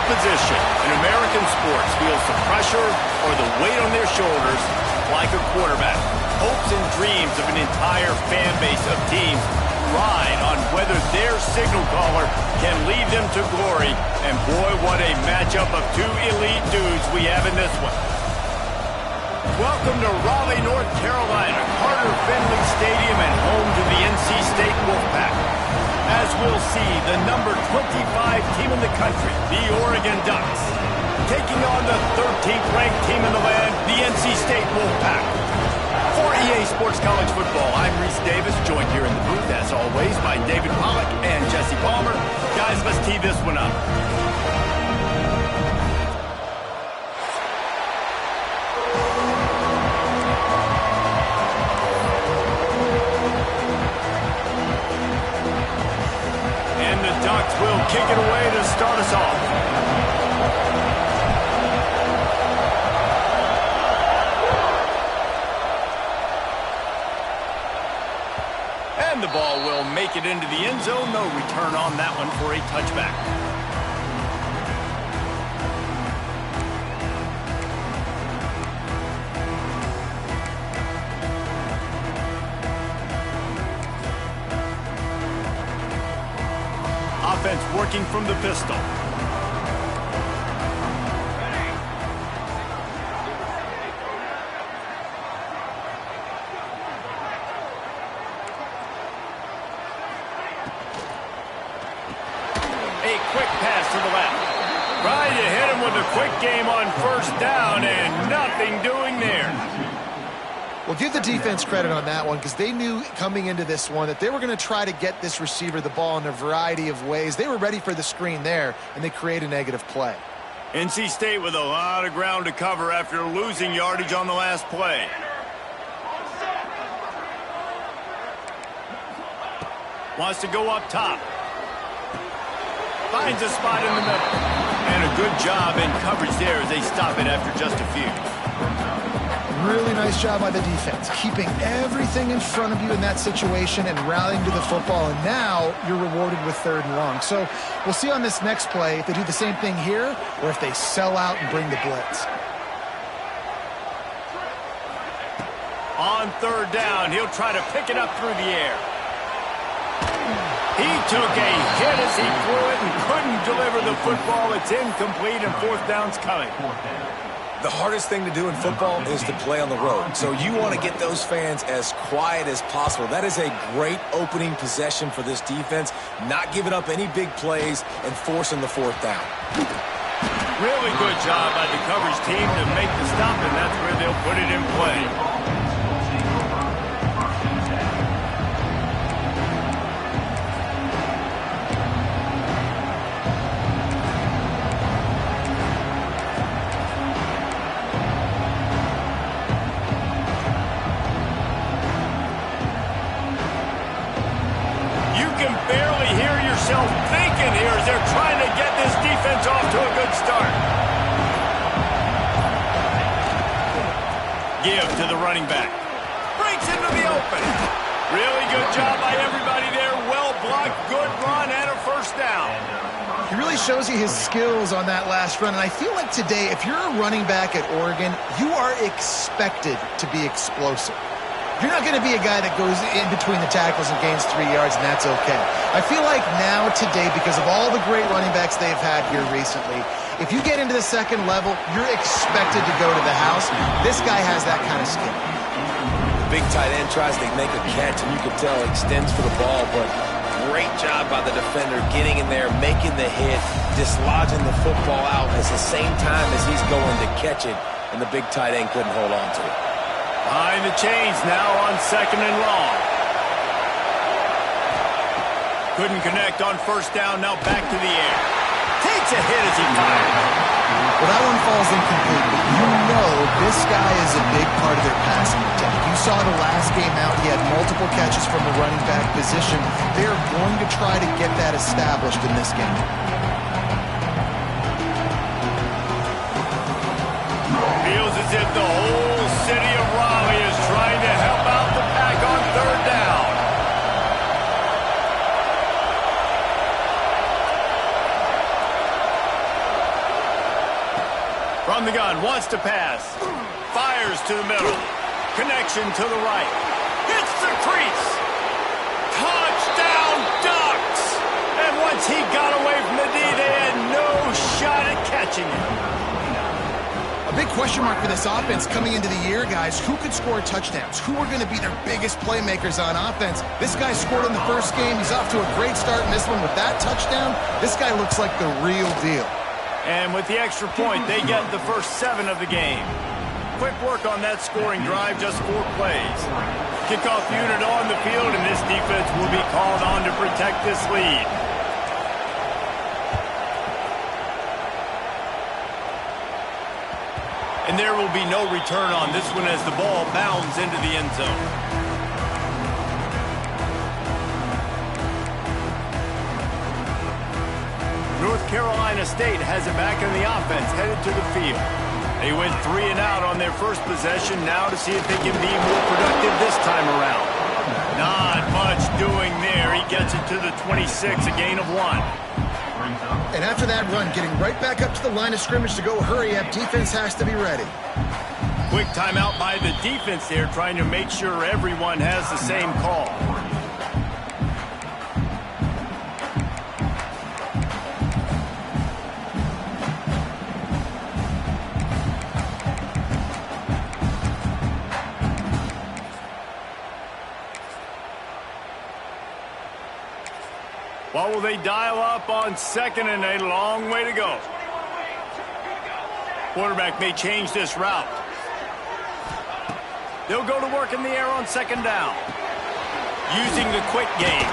position in American sports feels the pressure or the weight on their shoulders like a quarterback. Hopes and dreams of an entire fan base of teams ride on whether their signal caller can lead them to glory. And boy, what a matchup of two elite dudes we have in this one. Welcome to Raleigh, North Carolina, Carter Finley Stadium, and home to the NC State Wolfpack. As we'll see, the number 25 team in the country, the Oregon Ducks, taking on the 13th ranked team in the land, the NC State Wolfpack. For EA Sports College Football, I'm Reese Davis, joined here in the booth, as always, by David Pollack and Jesse Palmer. Guys, let's tee this one up. And the Ducks will kick it away to start us off. And the ball will make it into the end zone. No return on that one for a touchback. Offense working from the pistol. Quick pass to the left. Trying to hit him with a quick game on first down, and nothing doing there. Well, give the defense credit on that one, because they knew coming into this one that they were going to try to get this receiver the ball in a variety of ways. They were ready for the screen there, and they create a negative play. NC State with a lot of ground to cover after losing yardage on the last play. Wants to go up top. Finds a spot in the middle. And a good job in coverage there as they stop it after just a few. Really nice job by the defense, keeping everything in front of you in that situation and rallying to the football. And now you're rewarded with 3rd and long. So we'll see on this next play if they do the same thing here or if they sell out and bring the blitz. On 3rd down, he'll try to pick it up through the air. He took a hit as he threw it and couldn't deliver the football. It's incomplete, and 4th down's coming. The hardest thing to do in football is to play on the road. So you want to get those fans as quiet as possible. That is a great opening possession for this defense, not giving up any big plays and forcing the 4th down. Really good job by the coverage team to make the stop, and that's where they'll put it in play. Thinking here as they're trying to get this defense off to a good start. Give to the running back. Breaks into the open. Really good job by everybody there. Well blocked, good run, and a 1st down. He really shows you his skills on that last run. And I feel like today, if you're a running back at Oregon, you are expected to be explosive. You're not going to be a guy that goes in between the tackles and gains 3 yards, and that's okay. I feel like now, today, because of all the great running backs they've had here recently, if you get into the 2nd level, you're expected to go to the house. This guy has that kind of skill. The big tight end tries to make a catch, and you can tell extends for the ball, but great job by the defender getting in there, making the hit, dislodging the football out at the same time as he's going to catch it, and the big tight end couldn't hold on to it. Behind the chains now on 2nd and long. Couldn't connect on 1st down, now back to the air. Takes a hit as he fires. Well, that one falls incomplete. You know this guy is a big part of their passing attack. You saw the last game out, he had multiple catches from the running back position. They're going to try to get that established in this game. Feels as if the whole city of Raleigh is trying to help out the pack on 3rd down. gun, wants to pass. Fires to the middle. Connection to the right. Hits the crease. Touchdown Ducks! And once he got away from the D, they had no shot at catching him. A big question mark for this offense coming into the year, guys. Who could score touchdowns? Who are going to be their biggest playmakers on offense? This guy scored in the first game. He's off to a great start in this one with that touchdown. This guy looks like the real deal. And with the extra point, they get the first 7 of the game. Quick work on that scoring drive, just 4 plays. Kickoff unit on the field, and this defense will be called on to protect this lead. And there will be no return on this one as the ball bounds into the end zone. North Carolina State has it back in the offense, headed to the field. They went 3 and out on their first possession, now to see if they can be more productive this time around. Not much doing there. He gets it to the 26, a gain of 1. And after that run, getting right back up to the line of scrimmage to go hurry up, defense has to be ready. Quick timeout by the defense there, trying to make sure everyone has the same call. What will they dial up on 2nd and a long way to go? Quarterback may change this route. They'll go to work in the air on 2nd down. Using the quick game.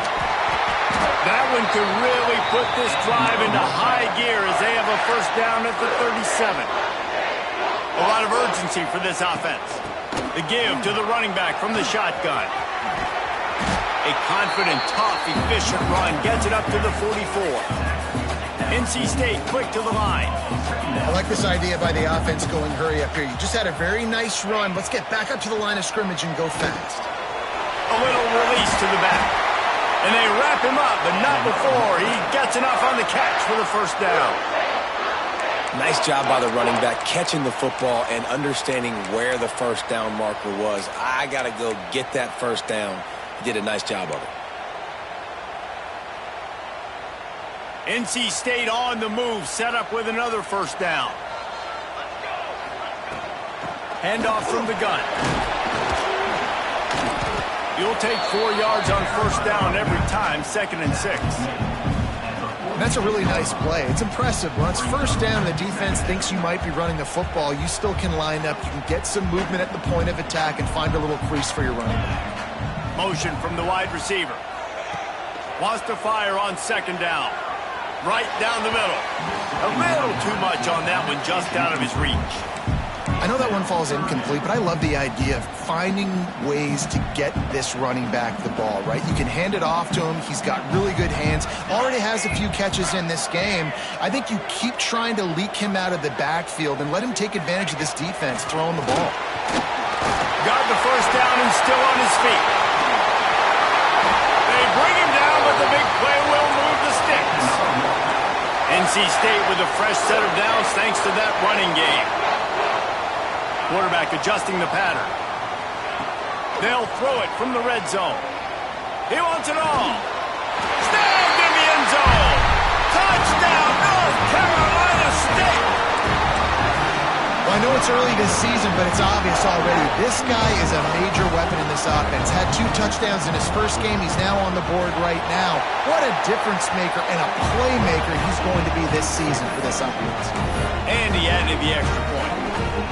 That one could really put this drive into high gear as they have a first down at the 37. A lot of urgency for this offense. The give to the running back from the shotgun. A confident, tough, efficient run gets it up to the 44. NC State quick to the line. I like this idea by the offense going hurry up here. You just had a very nice run. Let's get back up to the line of scrimmage and go fast. A little release to the back. And they wrap him up, but not before he gets enough on the catch for the first down. Nice job by the running back, catching the football and understanding where the first down marker was. I got to go get that first down. He did a nice job of it. NC State on the move, set up with another first down. Handoff from the gun. You'll take 4 yards on first down every time, 2nd and 6. That's a really nice play. It's impressive. When it's first down, the defense thinks you might be running the football. You still can line up. You can get some movement at the point of attack and find a little crease for your running back. Motion from the wide receiver. Wants to fire on 2nd down. Right down the middle. A little too much on that one, just out of his reach. I know that one falls incomplete, but I love the idea of finding ways to get this running back the ball, right? You can hand it off to him. He's got really good hands. Already has a few catches in this game. I think you keep trying to leak him out of the backfield and let him take advantage of this defense throwing the ball. Got the first down and still on his feet. They bring him down, but the big play will move the sticks. NC State with a fresh set of downs thanks to that running game. Quarterback adjusting the pattern. They'll throw it from the red zone. He wants it all. Snagged in the end zone. Touchdown, North Carolina State. Well, I know it's early this season, but it's obvious already. This guy is a major weapon in this offense. Had 2 touchdowns in his first game. He's now on the board right now. What a difference maker and a playmaker he's going to be this season for this offense. And he added the extra point.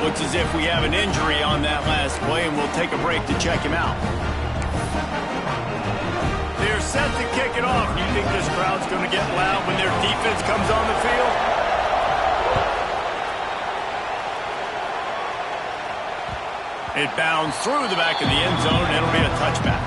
Looks as if we have an injury on that last play, and we'll take a break to check him out. They're set to kick it off. You think this crowd's going to get loud when their defense comes on the field? It bounds through the back of the end zone, and it'll be a touchback.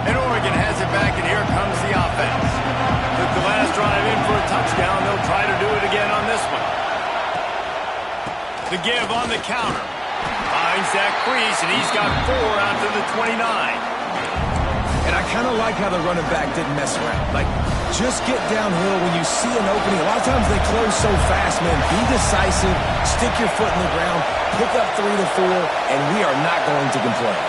And Oregon has it back, and here comes the offense. Took the last drive in for a touchdown. They'll try to do it again on this one. give on the counter. Finds that crease, and he's got 4 out to the 29. And I kind of like how the running back didn't mess around. Like, just get downhill when you see an opening. A lot of times they close so fast, man. Be decisive, stick your foot in the ground, pick up 3 to 4, and we are not going to complain.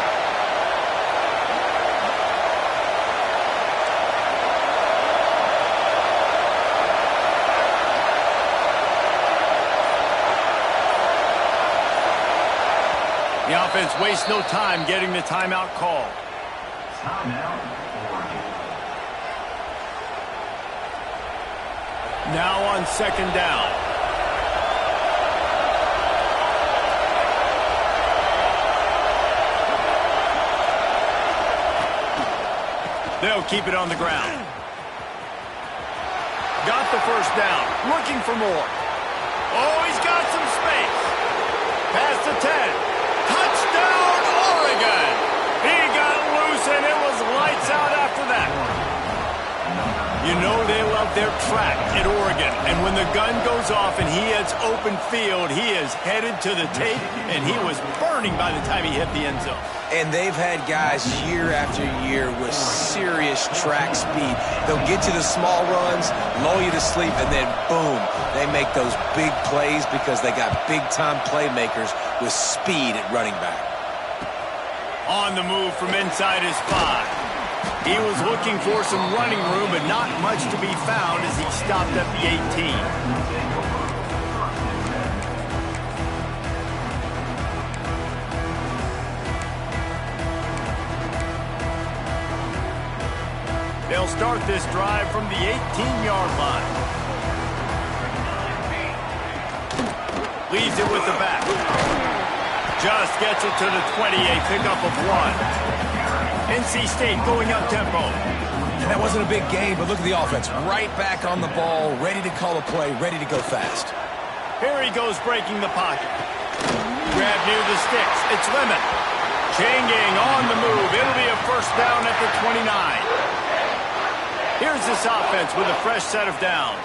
The offense wastes no time getting the timeout call. Now on 2nd down. They'll keep it on the ground. Got the 1st down. Looking for more. Oh, he's got some space. Past the 10. Touchdown, Oregon! He got loose, and it was lights out after that. You know they love their track at Oregon, and when the gun goes off and he hits open field, he is headed to the tape, and he was burning by the time he hit the end zone. And they've had guys year after year with serious track speed. They'll get you the small runs, lull you to sleep, and then boom, they make those big plays because they got big-time playmakers with speed at running back. On the move from inside his 5. He was looking for some running room, but not much to be found as he stopped at the 18. They'll start this drive from the 18-yard line. Leaves it with the back. Just gets it to the 20, a pickup of 1. NC State going up tempo. And that wasn't a big game, but look at the offense. Right back on the ball, ready to call a play, ready to go fast. Here he goes breaking the pocket. Grab near the sticks. It's Lemon. Changing on the move. It'll be a 1st down at the 29. Here's this offense with a fresh set of downs.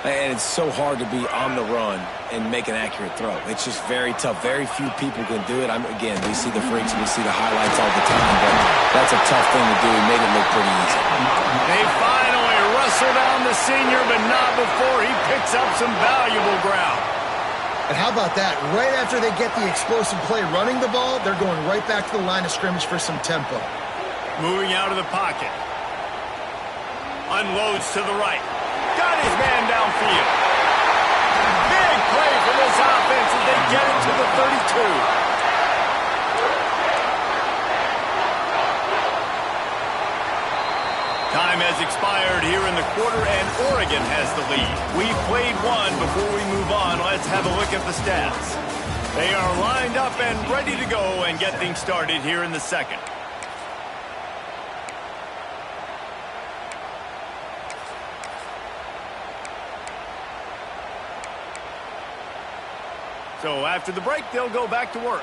And it's so hard to be on the run and make an accurate throw. It's just very tough. Very few people can do it. Again, we see the freaks, we see the highlights all the time, but that's a tough thing to do. He made it look pretty easy. They finally wrestle down the senior, but not before he picks up some valuable ground. And how about that? Right after they get the explosive play running the ball, they're going right back to the line of scrimmage for some tempo. Moving out of the pocket. Unloads to the right. Got his man downfield. Big play for this offense as they get it to the 32. Time has expired here in the quarter, and Oregon has the lead. We've played 1. Before we move on, let's have a look at the stats. They are lined up and ready to go and get things started here in the 2nd. So after the break, they'll go back to work.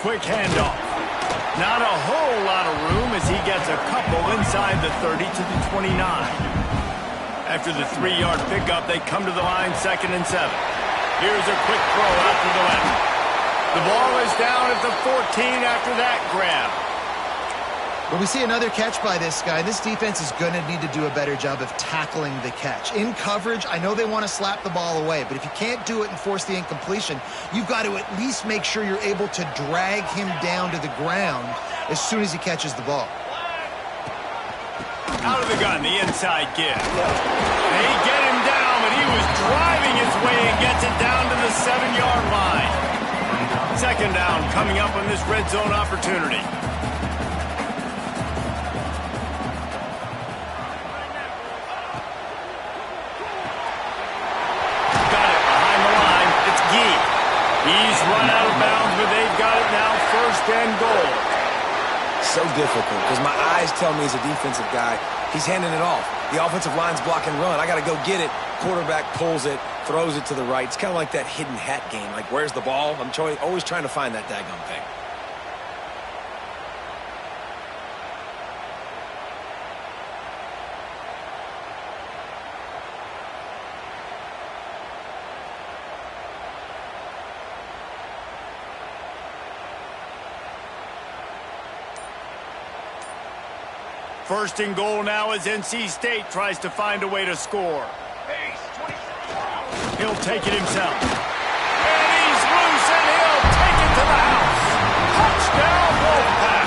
Quick handoff. Not a whole lot of room as he gets a couple inside the 30 to the 29. After the 3-yard pickup, they come to the line 2nd and 7. Here's a quick throw out to the left. The ball is down at the 14 after that grab. Well, we see another catch by this guy. This defense is going to need to do a better job of tackling the catch. In coverage, I know they want to slap the ball away, but if you can't do it and force the incompletion, you've got to at least make sure you're able to drag him down to the ground as soon as he catches the ball. Out of the gun, the inside give. They get him down, but he was driving his way and gets it down to the 7-yard line. 2nd down coming up on this red zone opportunity. He's run out of bounds, but they've got it now 1st and goal. So difficult because my eyes tell me as a defensive guy, he's handing it off. The offensive line's block and run. I got to go get it. Quarterback pulls it, throws it to the right. It's kind of like that hidden hat game. Like, where's the ball? I'm always trying to find that daggone thing. First and goal now as NC State tries to find a way to score. He'll take it himself. And he's loose, and he'll take it to the house. Touchdown, Wolfpack.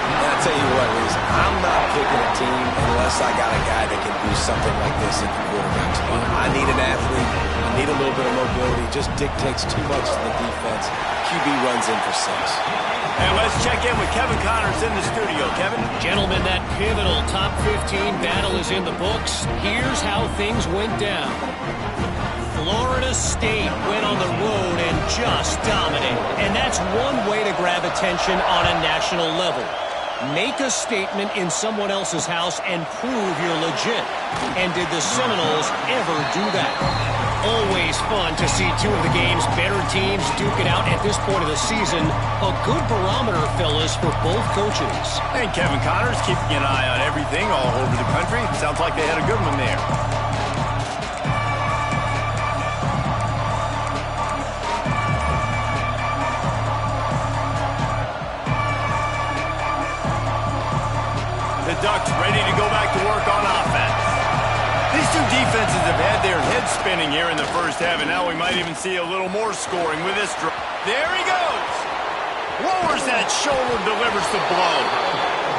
And I'll tell you what, Reese, I'm not picking a team unless I got a guy that can do something like this at the quarterback spot. I need an athlete. I need a little bit of mobility. It just dictates too much to the defense. QB runs in for 6. And let's check in with Kevin Connors in the studio. Kevin? Gentlemen, that pivotal top 15 battle is in the books. Here's how things went down. Florida State went on the road and just dominated. And that's one way to grab attention on a national level. Make a statement in someone else's house and prove you're legit. And did the Seminoles ever do that? Always fun to see two of the game's better teams duke it out at this point of the season. A good barometer, fellas, for both coaches. And Kevin Connors keeping an eye on everything all over the country. Sounds like they had a good one there. The Ducks ready to go back to work on offense. These two defenses have had their heads spinning here in the first half, and now we might even see a little more scoring with this drive. There he goes. Lowers that shoulder, delivers the blow.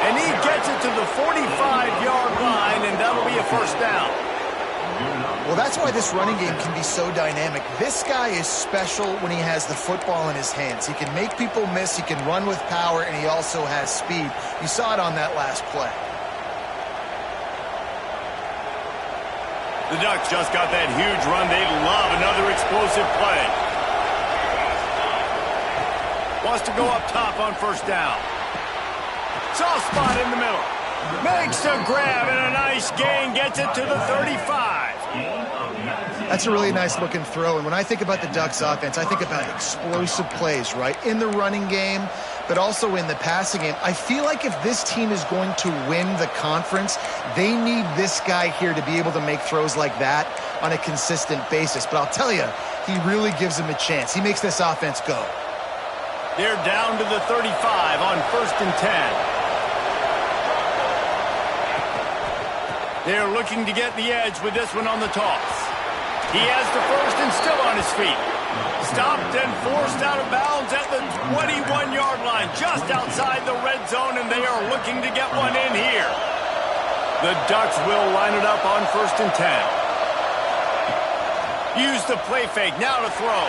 And he gets it to the 45-yard line, and that'll be a first down. Well, that's why this running game can be so dynamic. This guy is special when he has the football in his hands. He can make people miss, he can run with power, and he also has speed. You saw it on that last play. The Ducks just got that huge run. They love another explosive play. Wants to go up top on first down. Soft spot in the middle. Makes a grab and a nice gain. Gets it to the 35. That's a really nice looking throw. And when I think about the Ducks offense, I think about explosive plays, right? In the running game, but also in the passing game. I feel like if this team is going to win the conference, they need this guy here to be able to make throws like that on a consistent basis. But I'll tell you, he really gives them a chance. He makes this offense go. They're down to the 35 on first and 10. They're looking to get the edge with this one on the toss. He has the first and still on his feet. Stopped and forced out of bounds at the 21-yard line, just outside the red zone, and they are looking to get one in here. The Ducks will line it up on first and 10. Use the play fake, now to throw.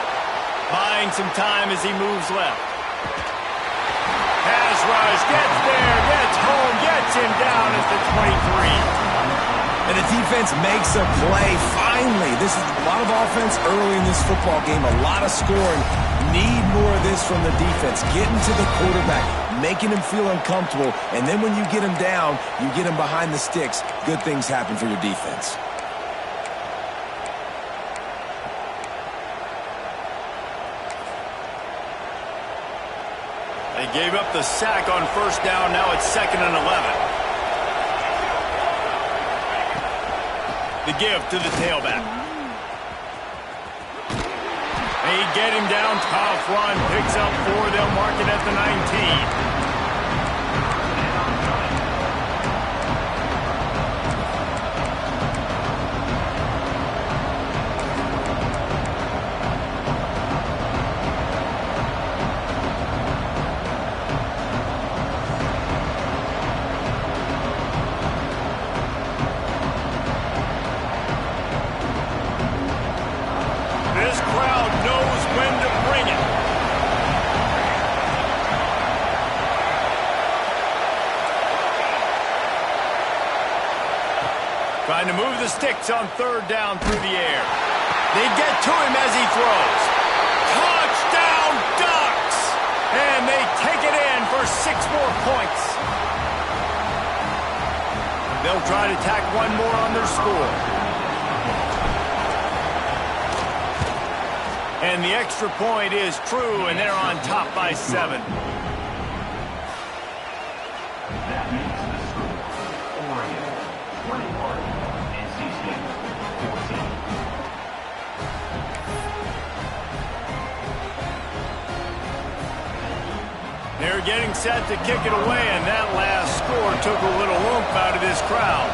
Buying some time as he moves left. Pass rush, gets there, gets home, gets him down at the 23. And the defense makes a play. Finally, this is a lot of offense early in this football game, a lot of scoring. Need more of this from the defense. Getting to the quarterback, making him feel uncomfortable, and then when you get him down, you get him behind the sticks. Good things happen for your defense. They gave up the sack on first down. Now it's 2nd and 11. The give to the tailback. They get him down. Tough run. Picks up 4. They'll mark it at the 19. Trying to move the sticks on third down through the air. They get to him as he throws. Touchdown, Ducks! And they take it in for 6 more points. They'll try to tack one more on their score. And the extra point is true, and they're on top by 7. They're getting set to kick it away, and that last score took a little oomph out of this crowd.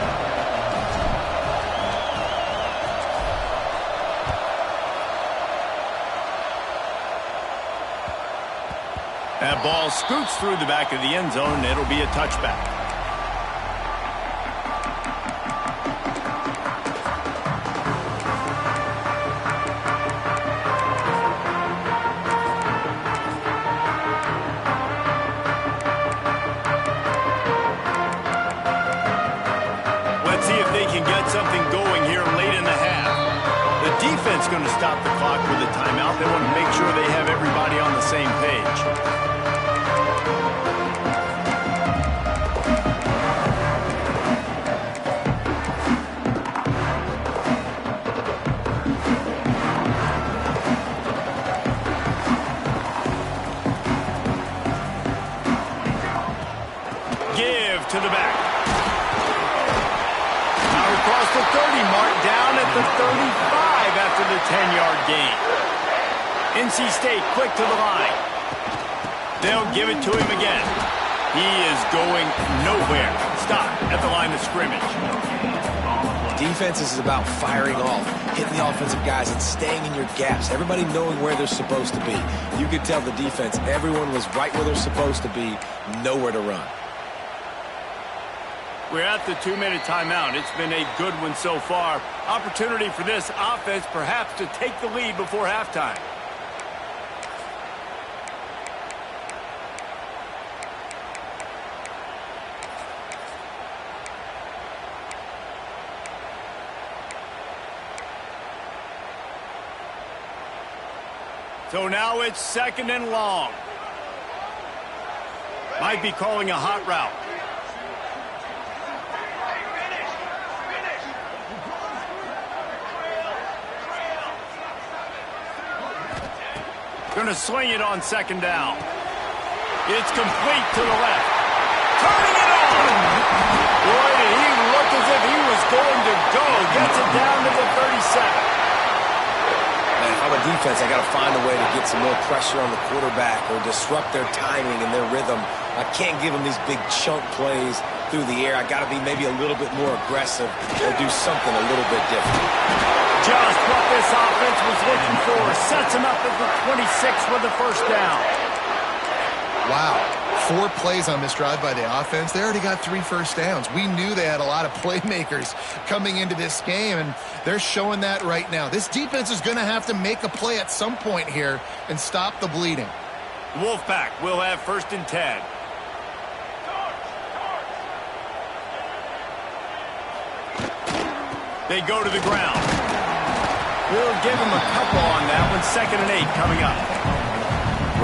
That ball scoots through the back of the end zone, and it'll be a touchback. Something going here late in the half. The defense going to stop the clock with a timeout. They want to make sure they have everybody on the same page. Give to the back. Across the 30 mark, down at the 35 after the 10-yard gain. NC State quick to the line. They'll give it to him again. He is going nowhere. Stop at the line of scrimmage. Defense is about firing off, hitting the offensive guys and staying in your gaps. Everybody knowing where they're supposed to be. You could tell the defense, everyone was right where they're supposed to be, nowhere to run. We're at the 2-minute timeout. It's been a good one so far. Opportunity for this offense perhaps to take the lead before halftime. So now it's 2nd and long. Might be calling a hot route. Going to sling it on 2nd down. It's complete to the left. Turning it on! Boy, did he look as if he was going to go. Gets it down to the 37. Man, if I'm a defense, I got to find a way to get some more pressure on the quarterback or disrupt their timing and their rhythm. I can't give them these big chunk plays through the air. I got to be maybe a little bit more aggressive or do something a little bit different. Just what this offense was looking for. Sets him up at the 26 with the 1st down. Wow. 4 plays on this drive by the offense. They already got 3 first downs. We knew they had a lot of playmakers coming into this game, and they're showing that right now. This defense is going to have to make a play at some point here and stop the bleeding. Wolfpack will have 1st and 10. They go to the ground. We'll give him a couple on that one. 2nd and 8 coming up.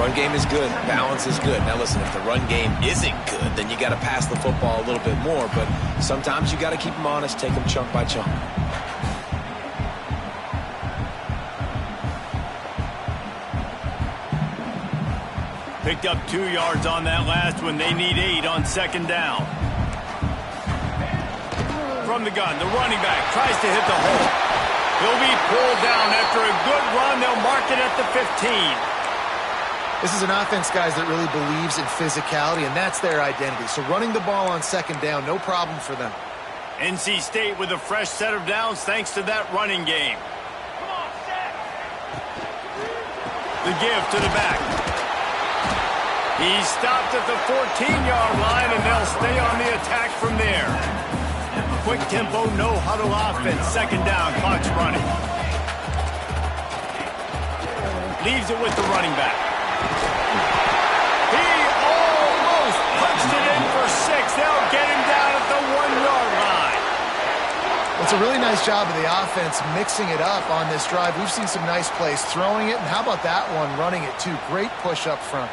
Run game is good. Balance is good. Now listen, if the run game isn't good, then you got to pass the football a little bit more. But sometimes you got to keep them honest, take them chunk by chunk. Picked up 2 yards on that last one. They need 8 on 2nd down. From the gun, the running back tries to hit the hole. He'll be pulled down after a good run. They'll mark it at the 15. This is an offense, guys, that really believes in physicality, and that's their identity. So running the ball on 2nd down, no problem for them. NC State with a fresh set of downs thanks to that running game. The give to the back. He's stopped at the 14-yard line, and they'll stay on the attack from there. Quick tempo, no huddle offense. 2nd down, clock's running. Leaves it with the running back. He almost punched it in for 6. They'll get him down at the 1-yard line. It's a really nice job of the offense mixing it up on this drive. We've seen some nice plays throwing it, and how about that one running it too? Great push up front.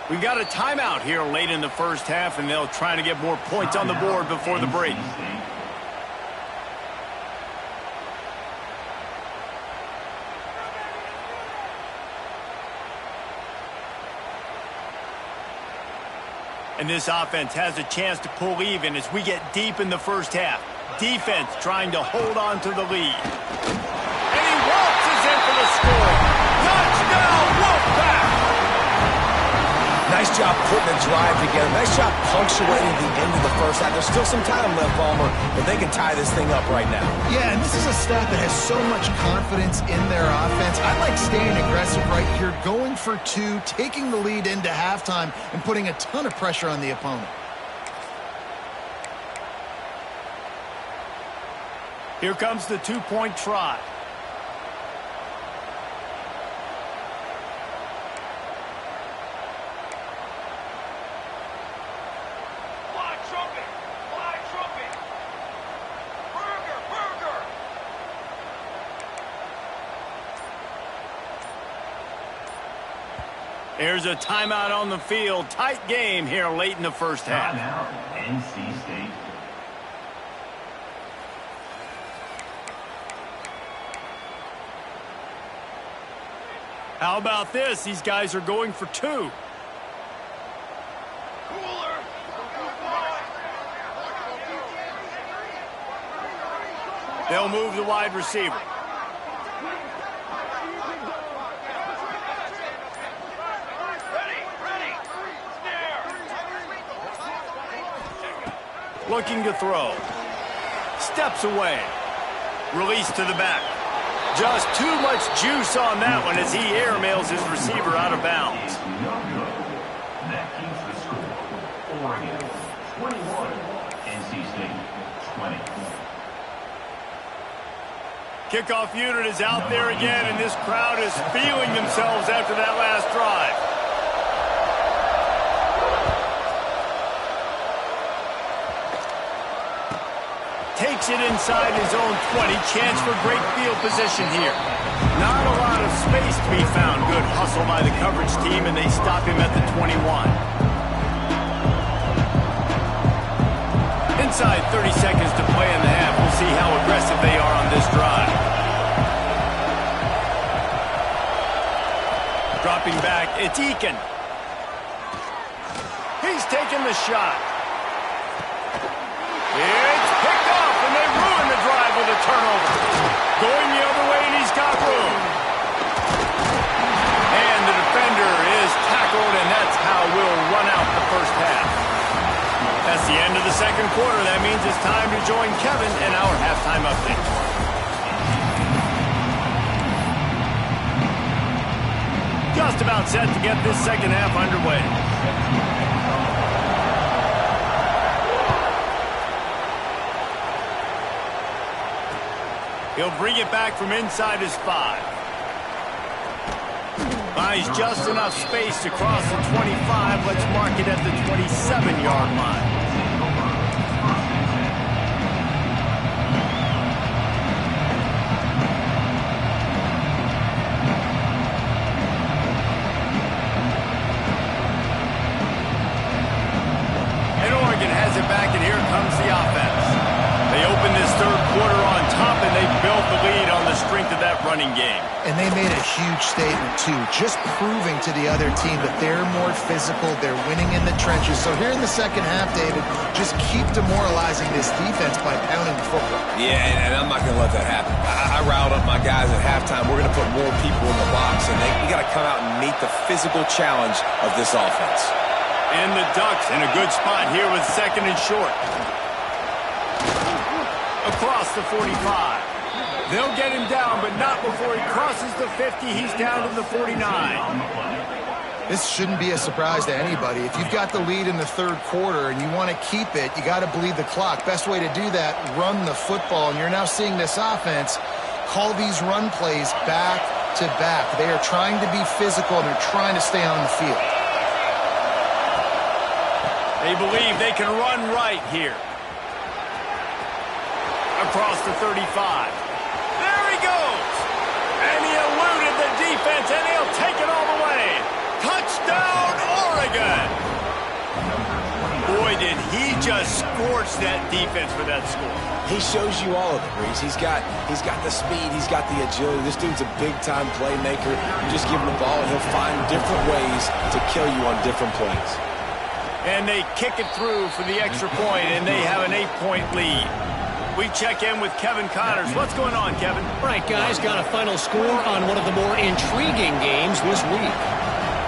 We've got a timeout here late in the 1st half, and they'll try to get more points on the board before the break. And this offense has a chance to pull even as we get deep in the 1st half. Defense trying to hold on to the lead. And he waltzes in for the score. Touchdown! Nice job putting a drive together. Nice job punctuating the end of the first half. There's still some time left, Palmer, but they can tie this thing up right now. Yeah, and this is a staff that has so much confidence in their offense. I like staying aggressive right here, going for two, taking the lead into halftime, and putting a ton of pressure on the opponent. Here comes the two-point try. There's a timeout on the field. Tight game here late in the first half. Timeout, NC State. How about this? These guys are going for two. They'll move the wide receiver. Looking to throw. Steps away. Release to the back. Just too much juice on that one as he airmails his receiver out of bounds. No good. That keeps the score. Oregon 21, NC State 20. Kickoff unit is out there again, and this crowd is feeling themselves after that last drive. Takes it inside his own 20. Chance for great field position here. Not a lot of space to be found. Good hustle by the coverage team, and they stop him at the 21. Inside 30 seconds to play in the half. We'll see how aggressive they are on this drive. Dropping back, it's Eakin. He's taking the shot. It's picked off, and they ruin the drive with a turnover. Going the other way, and he's got room. And the defender is tackled, and that's how we'll run out the first half. That's the end of the second quarter. That means it's time to join Kevin in our halftime update. Just about set to get this second half underway. He'll bring it back from inside his 5. Buys just enough space to cross the 25. Let's mark it at the 27-yard line. And Oregon has it back, and here comes the offense. They open this third quarter on top, and they built the lead on the strength of that running game. And they made a huge statement, too, just proving to the other team that they're more physical, they're winning in the trenches. So here in the second half, David, just keep demoralizing this defense by pounding the football. Yeah, and I'm not going to let that happen. I riled up my guys at halftime. We're going to put more people in the box, and we got to come out and meet the physical challenge of this offense. And the Ducks in a good spot here with second and short. Across the 45. They'll get him down, but not before he crosses the 50. He's down to the 49. This shouldn't be a surprise to anybody. If you've got the lead in the third quarter and you want to keep it, you got to bleed the clock. Best way to do that, run the football. And you're now seeing this offense call these run plays back to back. They are trying to be physical, and they're trying to stay on the field. They believe they can run right here. Across the 35. There he goes. And he eluded the defense, and he'll take it all the way. Touchdown, Oregon. Boy, did he just scorch that defense for that score. He shows you all of it, Reese. He's got the speed. He's got the agility. This dude's a big-time playmaker. You just give him the ball, and he'll find different ways to kill you on different plays. And they kick it through for the extra point, and they have an 8-point lead. We check in with Kevin Connors. What's going on, Kevin? All right, guys, got a final score on one of the more intriguing games this week.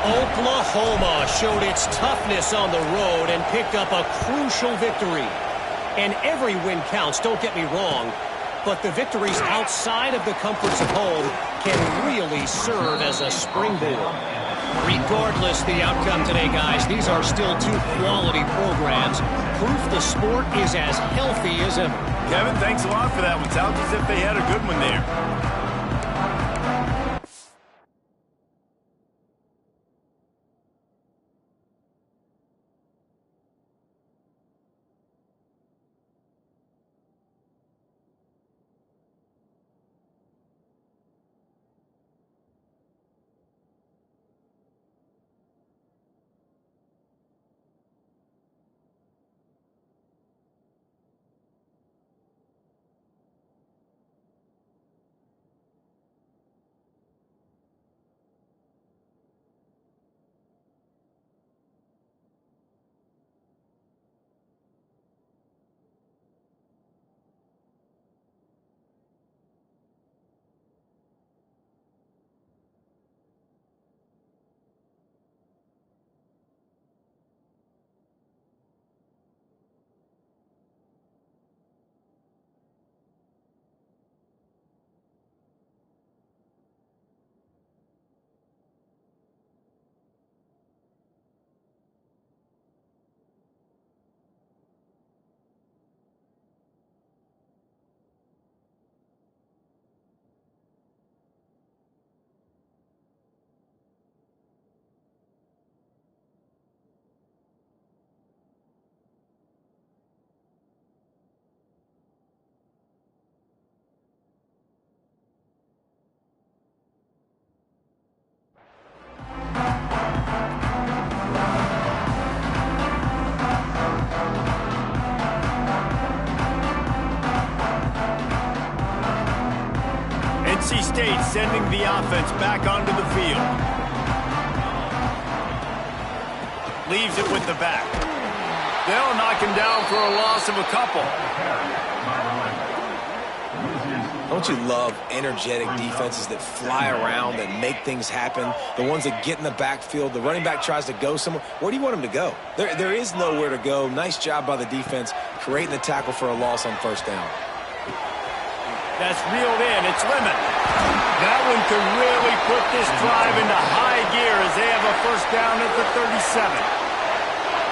Oklahoma showed its toughness on the road and picked up a crucial victory. And every win counts, don't get me wrong, but the victories outside of the comforts of home can really serve as a springboard. Regardless the outcome today, guys, these are still two quality programs. Proof the sport is as healthy as ever. Kevin, thanks a lot for that one. Sounds as if they had a good one there. NC State sending the offense back onto the field. Leaves it with the back. They'll knock him down for a loss of a couple. Don't you love energetic defenses that fly around, that make things happen? The ones that get in the backfield, the running back tries to go somewhere. Where do you want him to go? There is nowhere to go. Nice job by the defense, creating the tackle for a loss on first down. That's reeled in. It's Lemon. That one could really put this drive into high gear as they have a first down at the 37.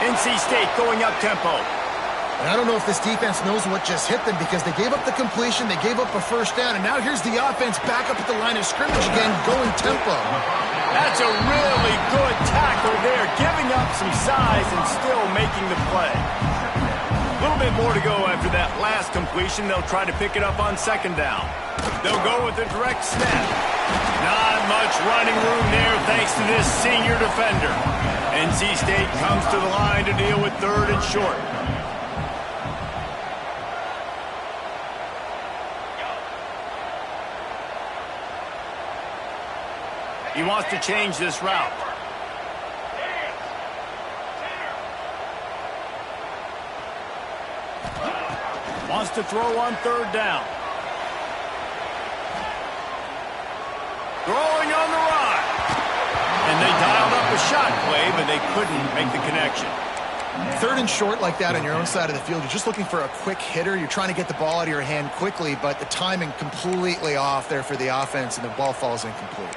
NC State going up tempo. And I don't know if this defense knows what just hit them because they gave up the completion, they gave up a first down, and now here's the offense back up at the line of scrimmage again, going tempo. That's a really good tackle there, giving up some size and still making the play. A little bit more to go after that last completion. They'll try to pick it up on second down. They'll go with a direct snap. Not much running room there thanks to this senior defender. NC State comes to the line to deal with third and short. He wants to change this route. Wants to throw on third down. Throwing on the run. And they dialed up a shot play, but they couldn't make the connection. Third and short like that on your own side of the field, you're just looking for a quick hitter. You're trying to get the ball out of your hand quickly, but the timing completely off there for the offense, and the ball falls incomplete.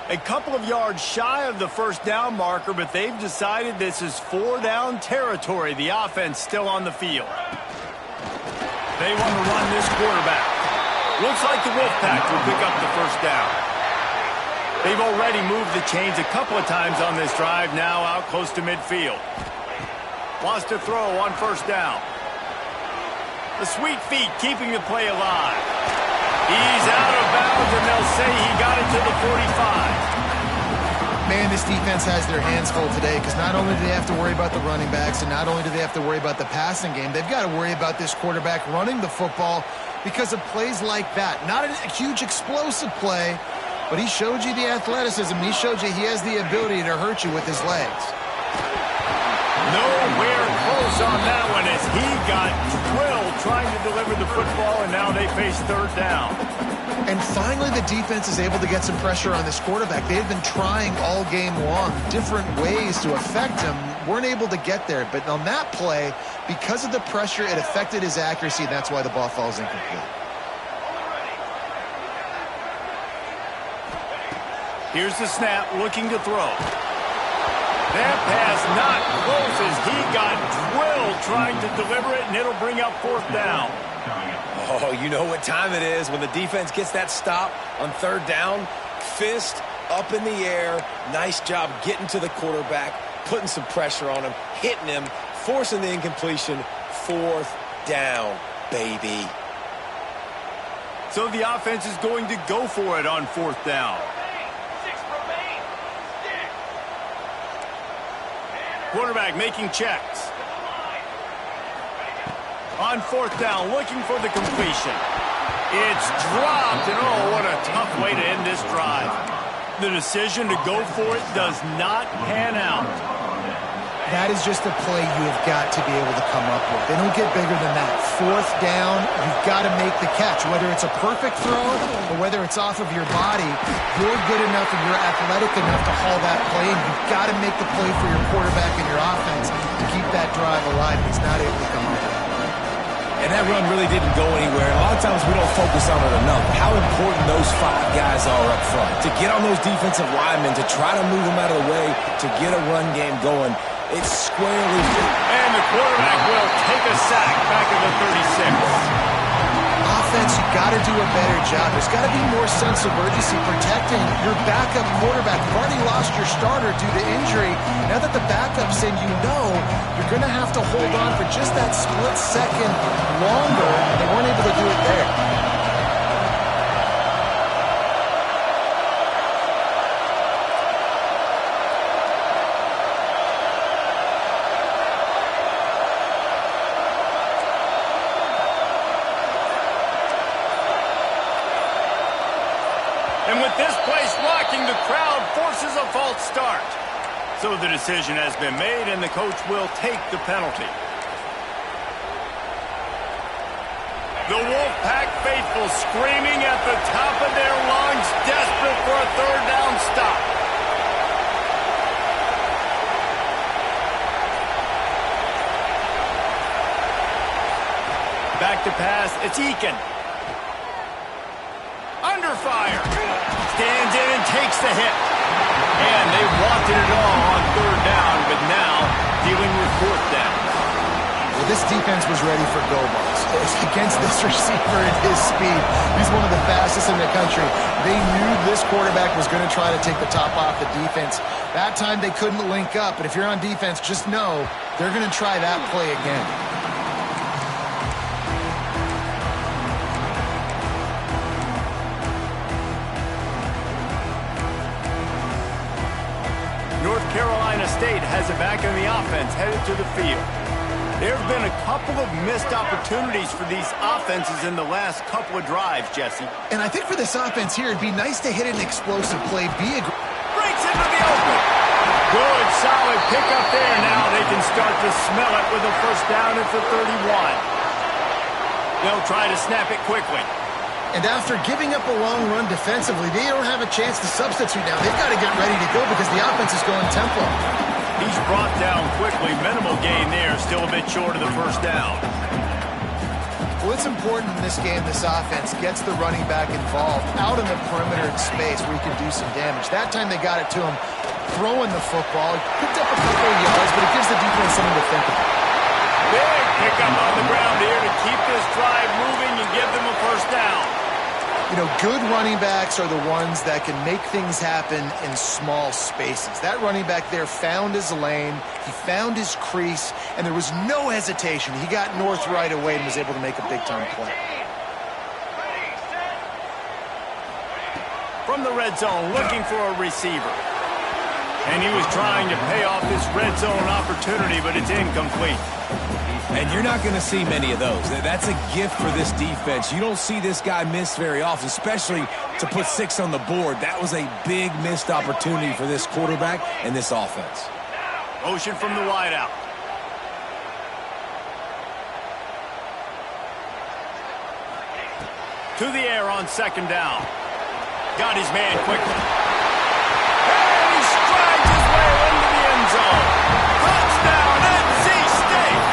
A couple of yards shy of the first down marker, but they've decided this is four down territory. The offense still on the field. They want to run this quarterback. Looks like the Wolfpack will pick up the first down. They've already moved the chains a couple of times on this drive, now out close to midfield. Wants to throw on first down. The sweet feet keeping the play alive. He's out of bounds, and they'll say he got it to the 45. Man, this defense has their hands full today because not only do they have to worry about the running backs and not only do they have to worry about the passing game, they've got to worry about this quarterback running the football because of plays like that. Not a huge explosive play, but he showed you the athleticism. He showed you he has the ability to hurt you with his legs. Nowhere close on that one as he got drilled trying to deliver the football, and now they face third down. And finally, the defense is able to get some pressure on this quarterback. They had been trying all game long different ways to affect him. Weren't able to get there. But on that play, because of the pressure, it affected his accuracy, and that's why the ball falls incomplete. Here's the snap, looking to throw. That pass not close as he got drilled trying to deliver it, and it'll bring up fourth down. Oh, you know what time it is when the defense gets that stop on third down. Fist up in the air. Nice job getting to the quarterback, putting some pressure on him, hitting him, forcing the incompletion. Fourth down, baby. So the offense is going to go for it on fourth down. Quarterback making checks. On fourth down, looking for the completion. It's dropped, and oh, what a tough way to end this drive. The decision to go for it does not pan out. That is just a play you have got to be able to come up with. They don't get bigger than that. Fourth down, you've got to make the catch. Whether it's a perfect throw or whether it's off of your body, you're good enough and you're athletic enough to haul that play, and you've got to make the play for your quarterback and your offense to keep that drive alive. He's not able to come up with it. And that run really didn't go anywhere. And a lot of times we don't focus on it enough. How important those 5 guys are up front. To get on those defensive linemen, to try to move them out of the way, to get a run game going. It's squarely fit. And the quarterback will take a sack back at the 36. Offense, you got to do a better job. There's got to be more sense of urgency protecting your backup quarterback. You've already lost your starter due to injury. Now that the backup's in, you know you're going to have to hold on for just that split second longer, and they weren't able to do it there. And with this place rocking, the crowd forces a false start. So the decision has been made, and the coach will take the penalty. The Wolfpack faithful screaming at the top of their lungs, desperate for a third down stop. Back to pass, it's Eakin. Under fire. Stands in and takes the hit. And they wanted it all on third down, but now dealing with fourth down. Well, this defense was ready for go balls. Against this receiver at his speed, he's one of the fastest in the country. They knew this quarterback was going to try to take the top off the defense. That time they couldn't link up, but if you're on defense, just know they're going to try that play again. North Carolina State has it back in the offense, headed to the field. There have been a couple of missed opportunities for these offenses in the last couple of drives, Jesse. And I think for this offense here, it'd be nice to hit an explosive play. Breaks into the open. Good, solid pickup there. Now they can start to smell it with a first down at the 31. They'll try to snap it quickly. And after giving up a long run defensively, they don't have a chance to substitute now. They've got to get ready to go because the offense is going tempo. He's brought down quickly. Minimal gain there. Still a bit short of the first down. Well, it's important in this game this offense gets the running back involved out in the perimeter in space where he can do some damage. That time they got it to him throwing the football. He picked up a couple of yards, but it gives the defense something to think about. Big pickup on the ground here to keep this drive moving and give them a first down. You know, good running backs are the ones that can make things happen in small spaces. That running back there found his lane, he found his crease, and there was no hesitation. He got north right away and was able to make a big-time play. From the red zone, looking for a receiver. And he was trying to pay off this red zone opportunity, but it's incomplete. And you're not going to see many of those. That's a gift for this defense. You don't see this guy miss very often, especially to put 6 on the board. That was a big missed opportunity for this quarterback and this offense. Motion from the wideout. To the air on second down. Got his man quickly. And he strides his way into the end zone. Touchdown, NC State!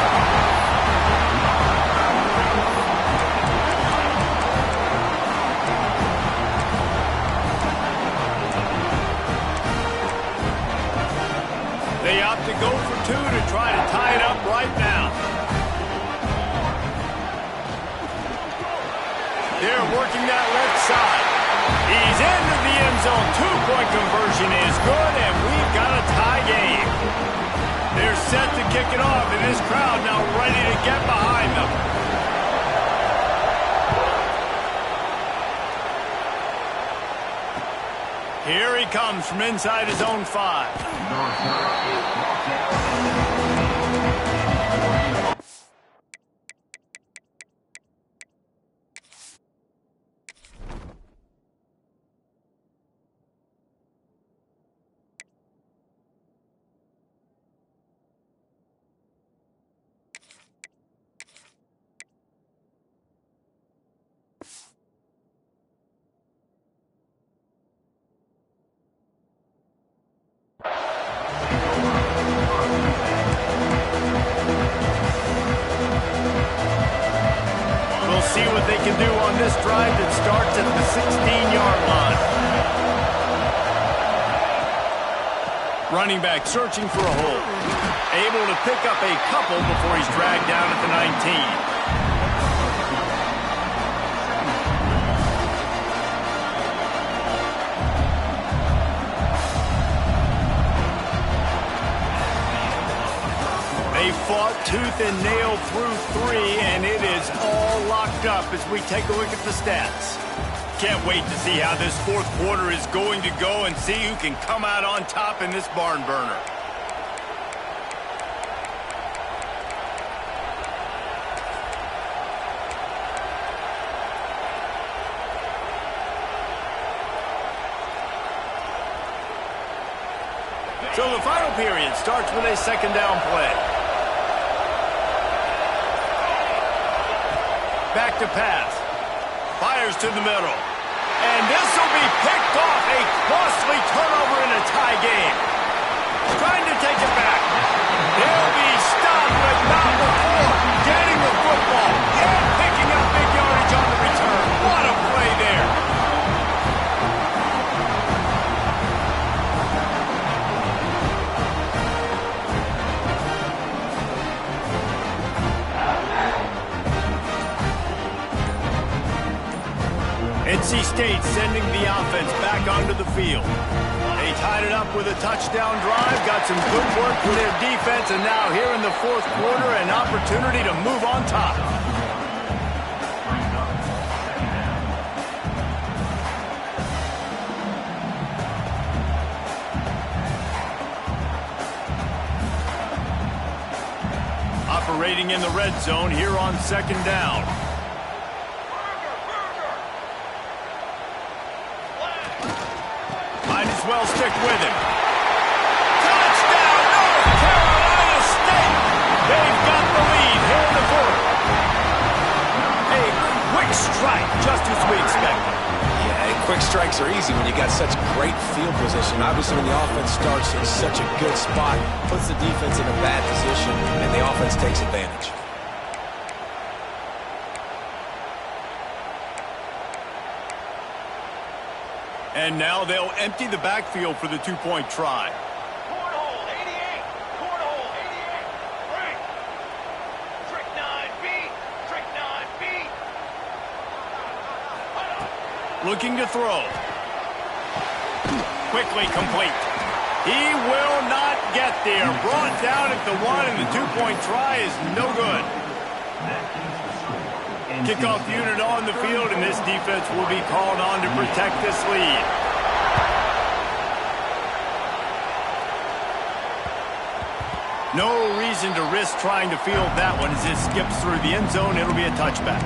They opt to go for two to try to tie it up right now. They're working that left side. He's into the end zone. Two-point conversion is good, and we've got a tie game. They're set to kick it off, and this crowd now ready to get behind them. Here he comes from inside his own 5. See what they can do on this drive that starts at the 16-yard line. Running back searching for a hole. Able to pick up a couple before he's dragged down at the 19. They fought tooth and nail through 3, and it is all locked up as we take a look at the stats. Can't wait to see how this fourth quarter is going to go and see who can come out on top in this barn burner. So the final period starts with a second down play. Back to pass. Fires to the middle. And this will be picked off. A costly turnover in a tie game. Trying to take it back. They'll be stopped, but not before getting the football and picking up big yardage on the return. What a play there. NC State sending the offense back onto the field. They tied it up with a touchdown drive, got some good work from their defense, and now here in the fourth quarter, an opportunity to move on top. Operating in the red zone here on second down. Well, stick with him. Touchdown, North Carolina State! They've got the lead here in the fourth. A quick strike, just as we expected. Yeah, and quick strikes are easy when you got such great field position. Obviously, when the offense starts in such a good spot, puts the defense in a bad position, and the offense takes advantage. And now they'll empty the backfield for the two-point try. Cornhole 88. Cornhole 88. Frank. Trick 9B. Trick 9B. Looking to throw. Quickly complete. He will not get there. Brought down at the 1, and the two-point try is no good. Kickoff unit on the field, and this defense will be called on to protect this lead. No reason to risk trying to field that one as it skips through the end zone. It'll be a touchback.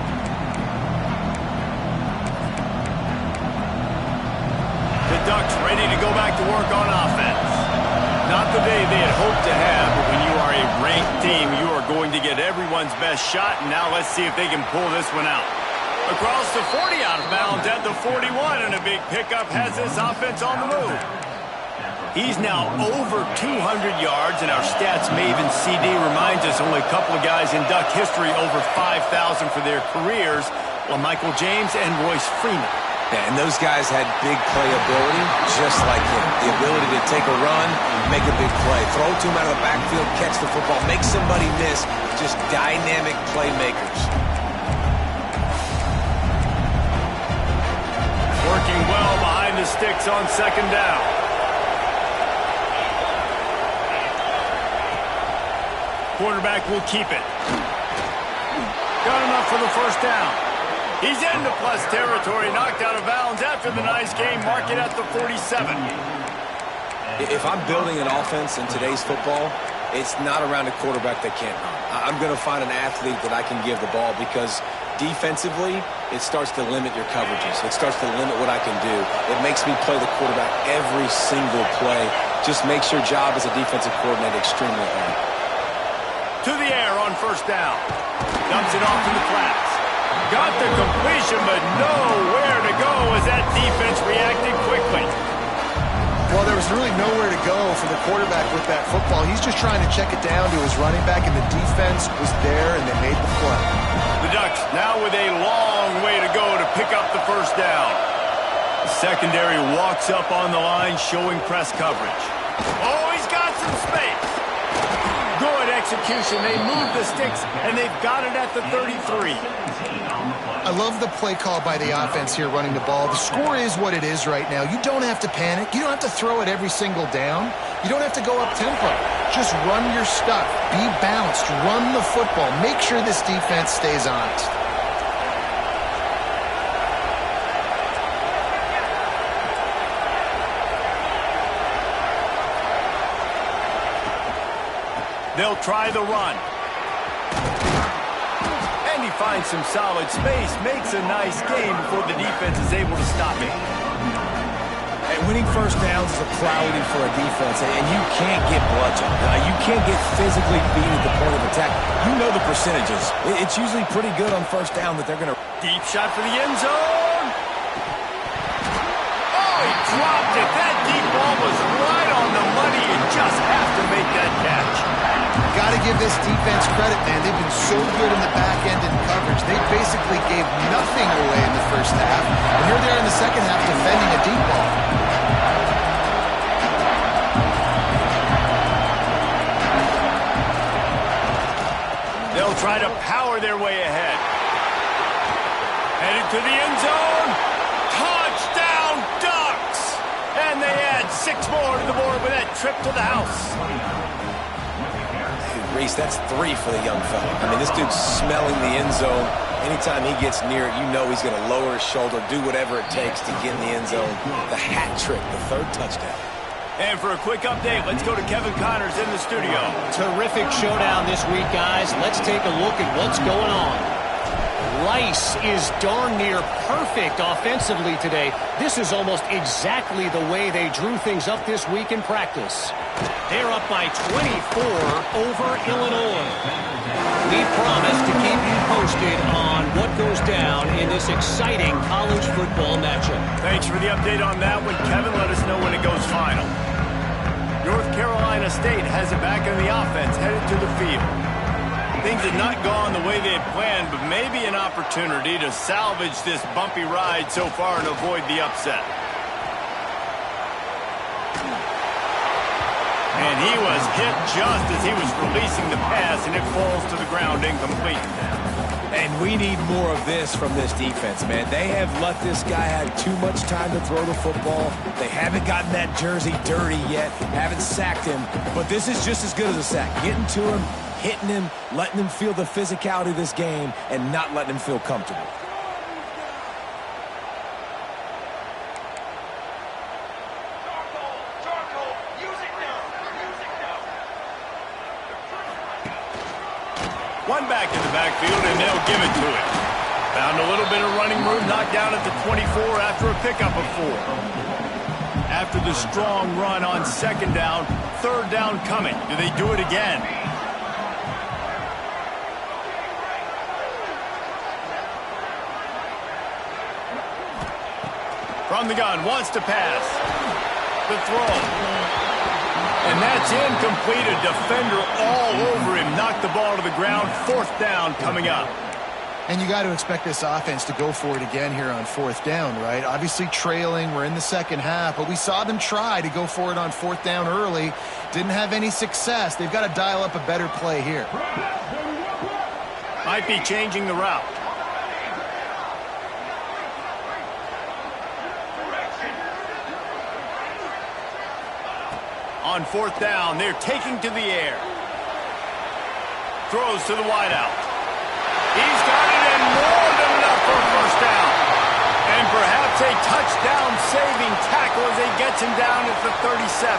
The Ducks ready to go back to work on offense. Not the day they had hoped to have, but when you are a ranked team, you are going to get everyone's best shot, and now let's see if they can pull this one out. Across the 40, out of bounds at the 41, and a big pickup has this offense on the move. He's now over 200 yards, and our stats maven CD reminds us only a couple of guys in Duck history over 5,000 for their careers, Michael James and Royce Freeman. Yeah, and those guys had big playability just like him. The ability to take a run, make a big play, throw to him out of the backfield, catch the football, make somebody miss. Just dynamic playmakers. Working well behind the sticks on second down. Quarterback will keep it. Got enough for the first down. He's into plus territory, knocked out of bounds after the nice game. Mark it at the 47. If I'm building an offense in today's football, it's not around a quarterback that can't run. I'm going to find an athlete that I can give the ball because defensively, it starts to limit your coverages. It starts to limit what I can do. It makes me play the quarterback every single play. Just makes your job as a defensive coordinator extremely hard. To the air on first down. Dumps it off to the flats. Got the completion, but nowhere to go as that defense reacted quickly. Well, there was really nowhere to go for the quarterback with that football. He's just trying to check it down to his running back, and the defense was there, and they made the play. The Ducks now with a long way to go to pick up the first down. The secondary walks up on the line, showing press coverage. Oh, he's got some space. Good execution. They move the sticks, and they've got it at the 33. I love the play call by the offense here running the ball. The score is what it is right now. You don't have to panic. You don't have to throw it every single down. You don't have to go up tempo. Just run your stuff. Be balanced. Run the football. Make sure this defense stays honest. They'll try the run. And he finds some solid space, makes a nice game before the defense is able to stop him. And winning first downs is a priority for a defense, and you can't get bludgeoned. You can't get physically beat at the point of attack. You know the percentages. It's usually pretty good on first down that they're going to... Deep shot for the end zone. Oh, he dropped it. That deep ball was right on the money. You just have to make that catch. Got to give this defense credit, man. They've been so good in the back end in coverage. They basically gave nothing away in the first half. And here they are in the second half defending a deep ball. They'll try to power their way ahead. Headed to the end zone. Touchdown, Ducks! And they add 6 more to the board with that trip to the house. Reese, that's 3 for the young fella. I mean, this dude's smelling the end zone. Anytime he gets near it, you know he's going to lower his shoulder, do whatever it takes to get in the end zone. The hat trick, the 3rd touchdown. And for a quick update, let's go to Kevin Connors in the studio. Terrific showdown this week, guys. Let's take a look at what's going on. Rice is darn near perfect offensively today. This is almost exactly the way they drew things up this week in practice. They're up by 24 over Illinois. We promise to keep you posted on what goes down in this exciting college football matchup. Thanks for the update on that one, Kevin. Let us know when it goes final. North Carolina State has it back in the offense, headed to the field. Things have not gone the way they had planned, but maybe an opportunity to salvage this bumpy ride so far and avoid the upset. And he was hit just as he was releasing the pass, and it falls to the ground incomplete. And we need more of this from this defense, man. They have let this guy have too much time to throw the football. They haven't gotten that jersey dirty yet, haven't sacked him, but this is just as good as a sack. Getting to him, hitting him, letting him feel the physicality of this game, and not letting him feel comfortable. One back in the backfield, and they'll give it to him. Found a little bit of running room, knocked down at the 24 after a pickup of 4. After the strong run on second down, 3rd down coming. Do they do it again? From the gun, wants to pass. The throw. And that's incomplete. A defender all over him. Knocked the ball to the ground. 4th down coming up. And you got to expect this offense to go for it again here on 4th down, right? Obviously trailing. We're in the second half, but we saw them try to go for it on 4th down early. Didn't have any success. They've got to dial up a better play here. Might be changing the route. On 4th down, they're taking to the air. Throws to the wideout. He's got it in more than enough for a 1st down. And perhaps a touchdown-saving tackle as he gets him down at the 37.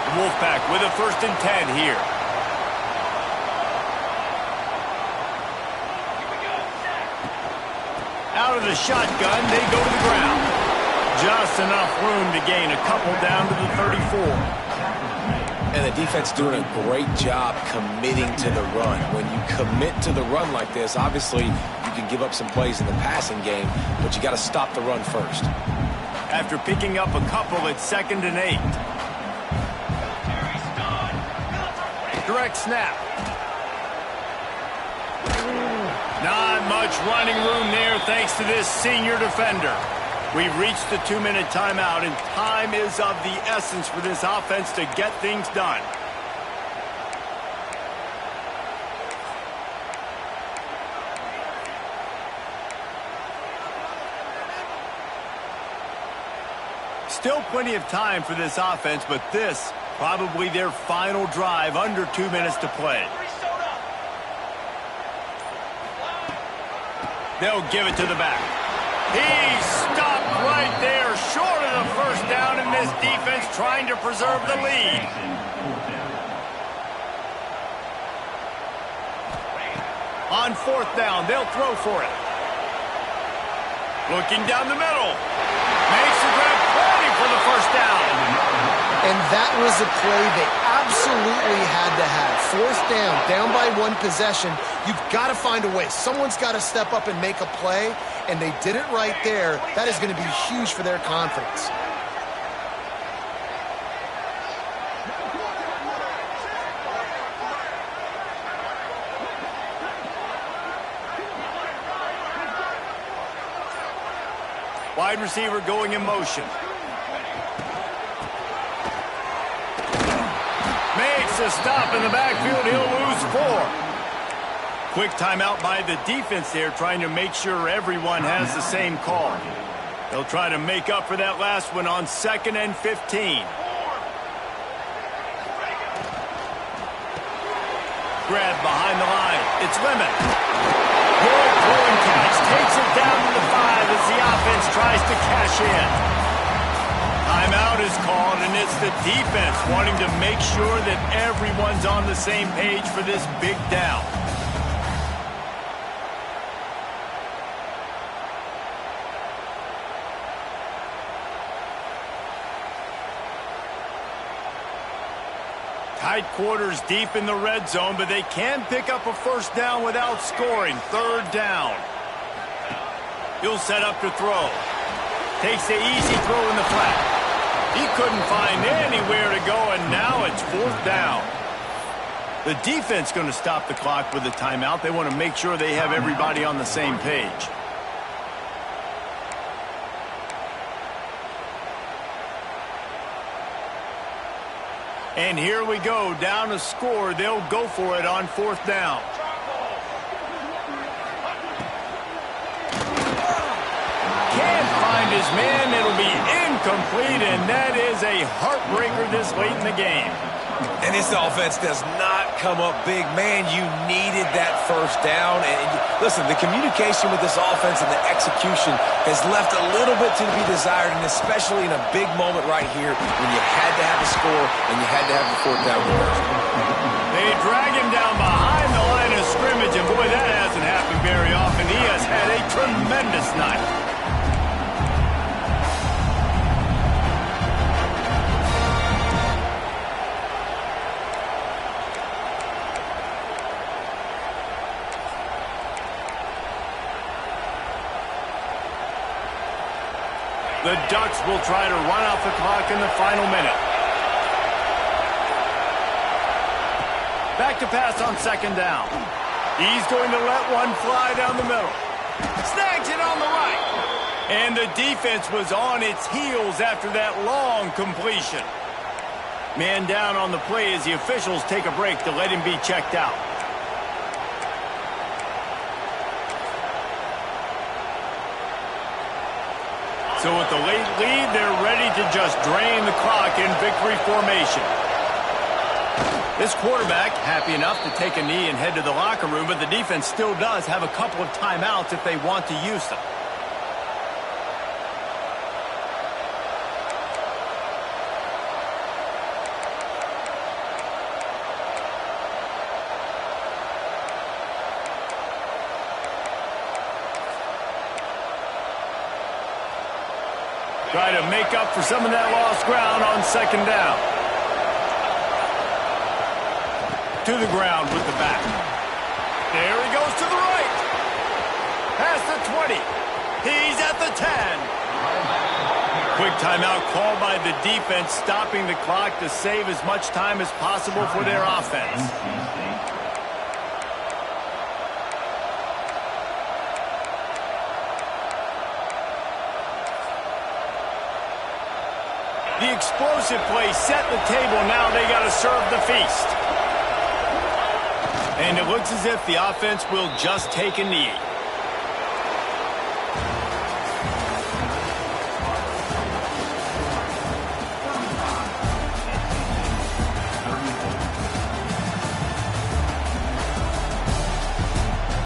The Wolfpack with a 1st and 10 here. Out of the shotgun, they go to the ground. Just enough room to gain a couple down to the 34. And the defense doing a great job committing to the run. When you commit to the run like this, obviously you can give up some plays in the passing game, but you got to stop the run first. After picking up a couple, it's 2nd and 8. Direct snap. Not much running room there thanks to this senior defender. We've reached the 2-minute timeout, and time is of the essence for this offense to get things done. Still plenty of time for this offense, but this probably their final drive, under 2 minutes to play. They'll give it to the back. He's stopped right there, short of the 1st down, and this defense trying to preserve the lead. On 4th down, they'll throw for it. Looking down the middle. Makes the grab, plenty for the 1st down. And that was a play they absolutely had to have. 4th down by 1 possession. You've got to find a way. Someone's got to step up and make a play, and they did it right there. That is going to be huge for their confidence. Wide receiver going in motion. Makes a stop in the backfield. He'll lose 4. Quick timeout by the defense there, trying to make sure everyone has the same call. They'll try to make up for that last one on 2nd and 15. Grab behind the line. It's Lemon. Good throwing catch. Takes it down to the 5 as the offense tries to cash in. Timeout is called, and it's the defense wanting to make sure that everyone's on the same page for this big down. Tight quarters deep in the red zone, but they can pick up a 1st down without scoring. 3rd down. He'll set up to throw. Takes the easy throw in the flat. He couldn't find anywhere to go, and now it's 4th down. The defense going to stop the clock with a timeout. They want to make sure they have everybody on the same page. And here we go, down a score. They'll go for it on 4th down. Can't find his man. It'll be incomplete, and that is a heartbreaker this late in the game. And this offense does not come up big. Man, you needed that 1st down. And listen, the communication with this offense and the execution has left a little bit to be desired, and especially in a big moment right here when you had to have a score and you had to have the 4th down conversion. They drag him down behind the line of scrimmage, and boy, that hasn't happened very often. He has had a tremendous night. The Ducks will try to run off the clock in the final minute. Back to pass on second down. He's going to let one fly down the middle. Snags it on the right. And the defense was on its heels after that long completion. Man down on the play as the officials take a break to let him be checked out. So with the late lead, they're ready to just drain the clock in victory formation. This quarterback happy enough to take a knee and head to the locker room, but the defense still does have a couple of timeouts if they want to use them. Try to make up for some of that lost ground on second down. To the ground with the back. There he goes to the right. Past the 20. He's at the 10. Quick timeout called by the defense, stopping the clock to save as much time as possible for their offense. The explosive play set the table. Now they got to serve the feast. And it looks as if the offense will just take a knee.